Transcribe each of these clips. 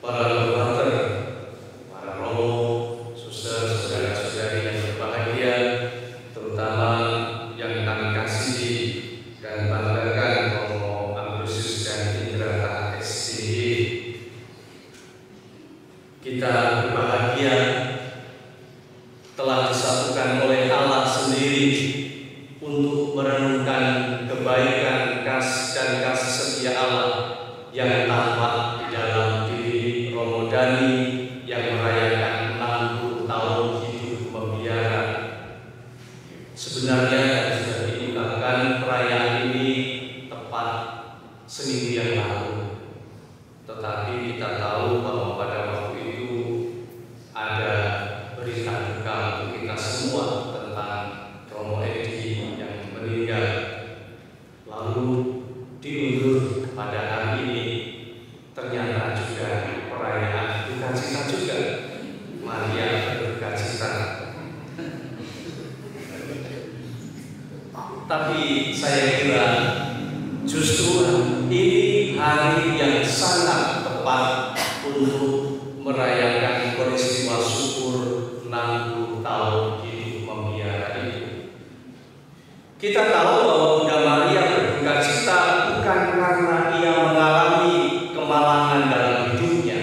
para brother, para romo, suster, saudara-saudari yang berbahagia, terutama yang kami kasihi dan banggakan Romo Ambrosius dan Indra SDY. Kita berbahagia telah disatukan oleh Allah sendiri untuk merenungkan kebaikan dan kasih setia Allah yang tampak di dalam diri Romo Dhani yang merayakan 60 tahun hidup membiara. Sebenarnya sudah diungkapkan perayaan ini tepat seminggu yang lalu, tetapi kita tahu bahwa pada waktu itu ada berita duka untuk kita semua tentang Romo Edi yang meninggal. Lalu diundur pada hari ini, ternyata juga perayaan duka cita juga. Maria berduka cita. Tapi saya kira justru ini hari yang sangat tepat untuk merayakan peristiwa syukur 60 tahun hidup membiara itu. Kita tahu bahwa Bunda Maria berduka cita bukan karena ia mengalami kemalangan dalam hidupnya,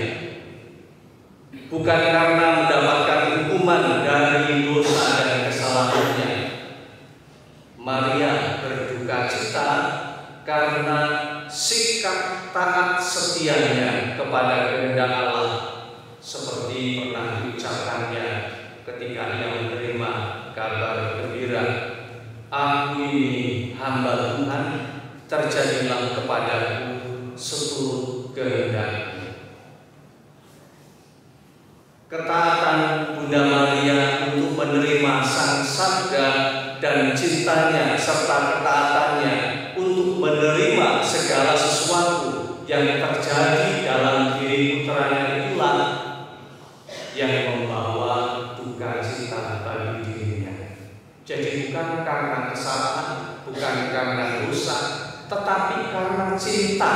bukan karena mendapatkan hukuman dari dosa dan kesalahannya. Maria berduka cita karena sikap taat setianya kepada kehendak Allah, seperti pernah diucapkannya ketika ia menerima kabar gembira, "Aku ini hamba Tuhan, terjadilah kepadaku seturut kehendak-Mu." Ketaatan Bunda Maria untuk menerima Sang Sabda dan cintanya serta ketaatannya untuk menerima segala sesuatu yang terjadi dalam diri putranya itulah yang membawa duka cita bagi dirinya. Jadi bukan karena kesalahan, bukan karena dosa, tetapi karena cinta,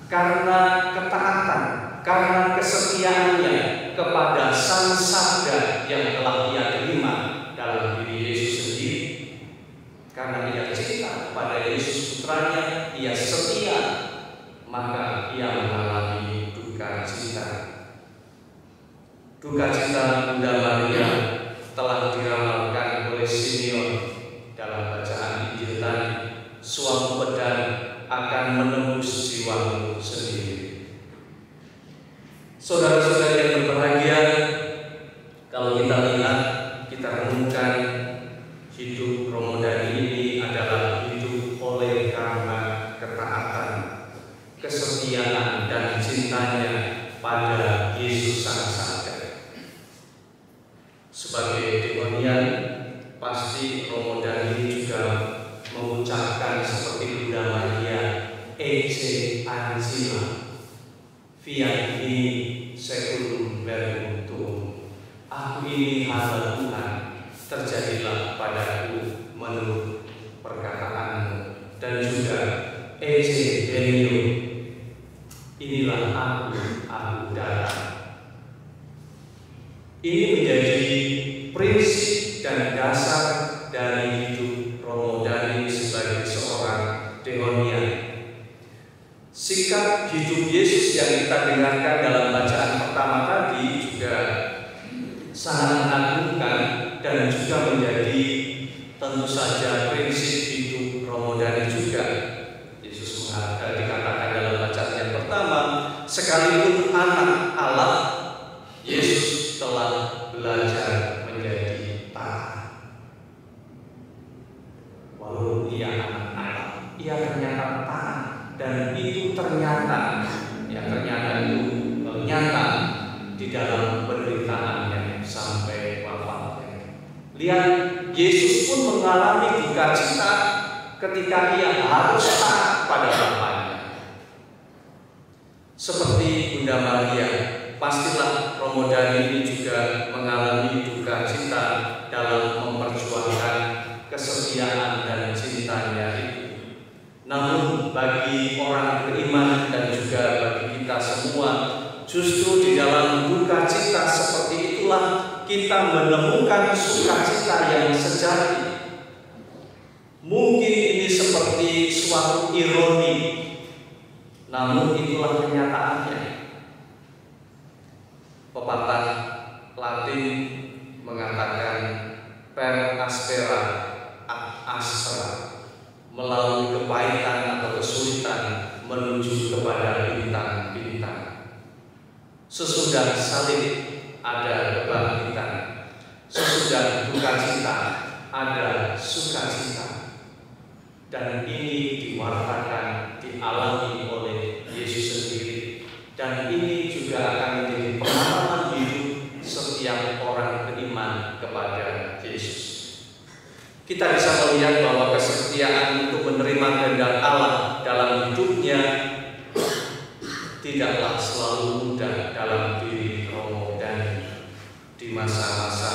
karena ketaatan, karena kesetiaannya kepada Sang Sabda yang telah ia terima dalam diri Yesus sendiri. Karena ia cinta kepada Yesus putranya, ia setia, maka ia mengalami duka cita. Duka cita Bunda Maria telah diramalkan oleh Simeon dalam bacaan Injil tadi. Suatu pedang akan menembus jiwamu sendiri. Saudara-saudara yang berbahagia, kalau kita lihat, kita renungkan hidup Romo Dhani ini adalah hidup oleh karena ketaatan, kesetiaan dan cintanya pada Yesus Sang Sabda. Sebagai dehonian, pasti Romo Dhani juga mengucapkan seperti Bunda Maria, "Ecce ancilla, fiat mi secundum verbum tuum." Aku ini hamba Tuhan, terjadilah padaku menurut perkataan-Mu. Dan juga "Ecce Deo, inilah aku datang." Ini menjadi prinsip dan dasar dari hidup Romo Dhani sebagai seorang dehonian. Sikap hidup Yesus yang kita dengarkan dalam bacaan pertama tadi juga sangat mengagumkan dan juga menjadi tentu saja prinsip hidup Romo Dhani juga. Yesus dikatakan dalam bacaan yang pertama, "Sekalipun anak Allah, Yesus telah belajar menjadi taat." Walaupun ia anak Allah, ia ternyata taat, dan itu ternyata itu nyata di dalam penderitaannya sampai wafatnya. Lihat, Yesus pun mengalami duka cita ketika ia harus taat pada Bapaknya. Seperti Bunda Maria, pastilah Romo Dhani ini juga mengalami duka cita dalam memperjuangkan kesetiaan dan cintanya itu. Namun bagi orang beriman dan juga bagi kita semua, justru itulah kita menemukan sukacita yang sejati. Mungkin ini seperti suatu ironi, namun itulah kenyataannya. Pepatah Latin mengatakan per aspera ad astra, melalui kepahitan atau kesulitan menuju kepada bintang-bintang. Sesudah salib ada kebangkitan, sesudah duka cita ada sukacita, dan ini diwartakan, dialami oleh Yesus sendiri, dan ini juga akan menjadi pengalaman hidup setiap orang beriman kepada Yesus. Kita bisa melihat bahwa kesetiaan untuk menerima kehendak Allah dalam hidupnya tidaklah selalu mudah dalam diri Romo dan di masa-masa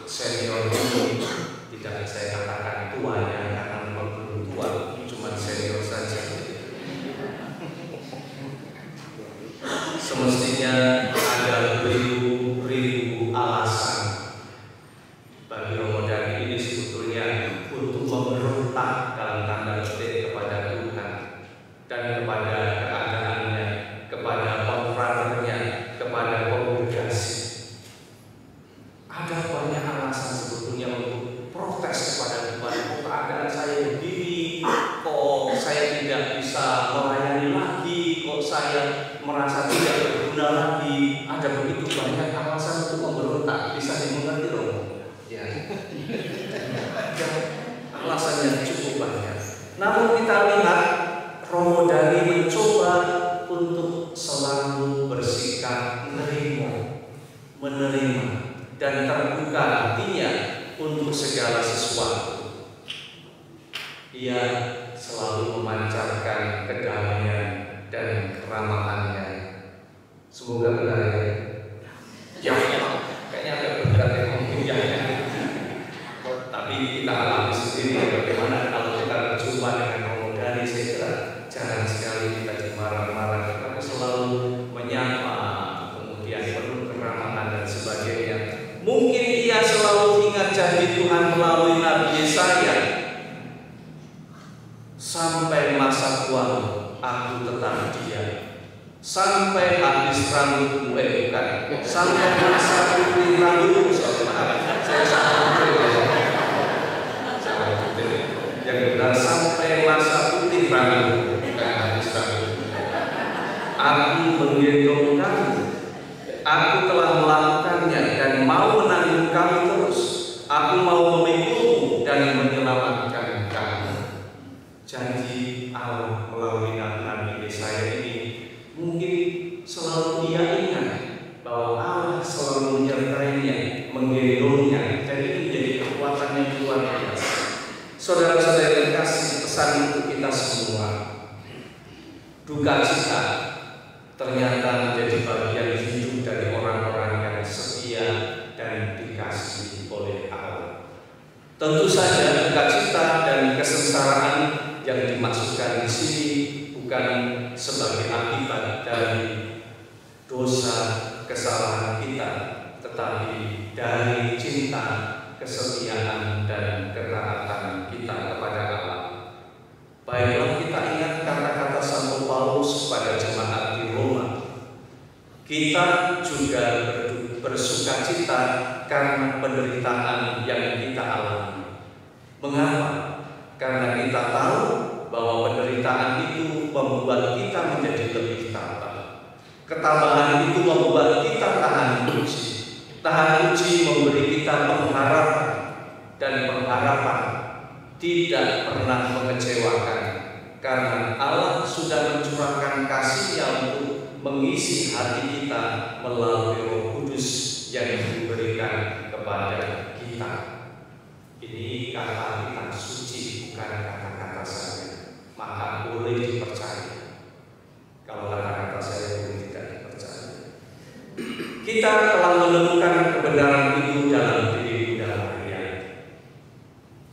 senior ini. Tidak saya katakan tuanya karena memang belum tua, cuma senior saja. Semestinya ada beribu-ribu alasan bagi Romo Dani ini sebetulnya untuk memberontak dalam tanda petik kepada Tuhan dan kepada keadaannya, kepada konfraternya, kepada kongregasi. Ada banyak alasan sebetulnya untuk protes kepada Tuhan. Kok keadaan saya begini, kok saya tidak bisa melayani lagi, kok saya merasa tidak berguna lagi. Ada begitu banyak alasan untuk memberontak. Bisa dimengerti dong? Ya. Alasannya cukup banyak. Namun kita lihat Romo Dani mencoba untuk selalu bersikap menerima dan terbuka hatinya untuk segala sesuatu. Ia selalu memancarkan kedamaian dan keramahannya. Semoga benar ya. Kayaknya agak berat ya mungkin ya. Tapi kita alami sendiri bagaimana kalau kita berjumpa dengan Romo Dani. Saya kira jarang sekali kita dimarah-marah, tetapi selalu menyapa, kemudian penuh keramahan dan sebagainya. Mungkin ia selalu ingat janji Tuhan melalui Nabi Yesaya, sampai masa tuamu aku tetap diam, sampai habis rambutmu bukan, sampai masa putih rambutmu. Saya salah yang benar, sampai masa putih rambutmu, bukan habis rambutmu. Aku menggendong kamu, aku telah melakukannya dan mau menanggung kamu terus. Aku mau memikulmu dan menyelamatkan kamu. Janji Allah melalui Nabi Yesaya ini mungkin selalu ia ingat bahwa Allah selalu menyertainya, menggendongnya, dan ini menjadi kekuatan yang luar biasa. Saudara-saudara yang kasih, pesan untuk kita semua, duka cita ternyata menjadi bagian hidup dari orang-orang yang setia dan dikasihi oleh Allah. Tentu saja duka cita dan kesengsaraan yang dimaksudkan di sini bukan sebagai akibat dari dosa kesalahan kita, tetapi dari cinta, kesetiaan dan ketaatan kita kepada Allah. Baiklah, kita ingat kata-kata Santo Paulus pada jemaat di Roma. Kita juga bersukacita karena penderitaan yang kita alami. Mengapa? Karena kita tahu bahwa penderitaan itu membuat kita menjadi lebih tabah. Ketabahan itu membuat kita tahan uji. Tahan uji memberi kita pengharapan, dan pengharapan tidak pernah mengecewakan karena Allah sudah mencurahkan kasih-Nya untuk mengisi hati kita melalui Roh Kudus yang diberikan kepada kita. Ini kata kita suci, bukan kata-kata saya, maka boleh dipercaya. Kalau kata-kata saya boleh tidak dipercaya. Kita telah menemukan kebenaran itu dalam diri Bunda Maria.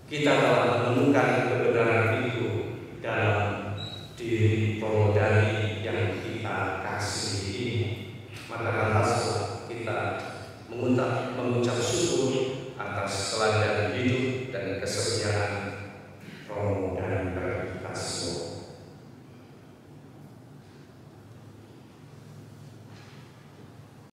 Kita telah menemukan kebenaran itu dalam diri Romo Dani yang kita kasihi ini. Maka lantaslah kita mengucap syukur atas teladan hidup dan kesehatan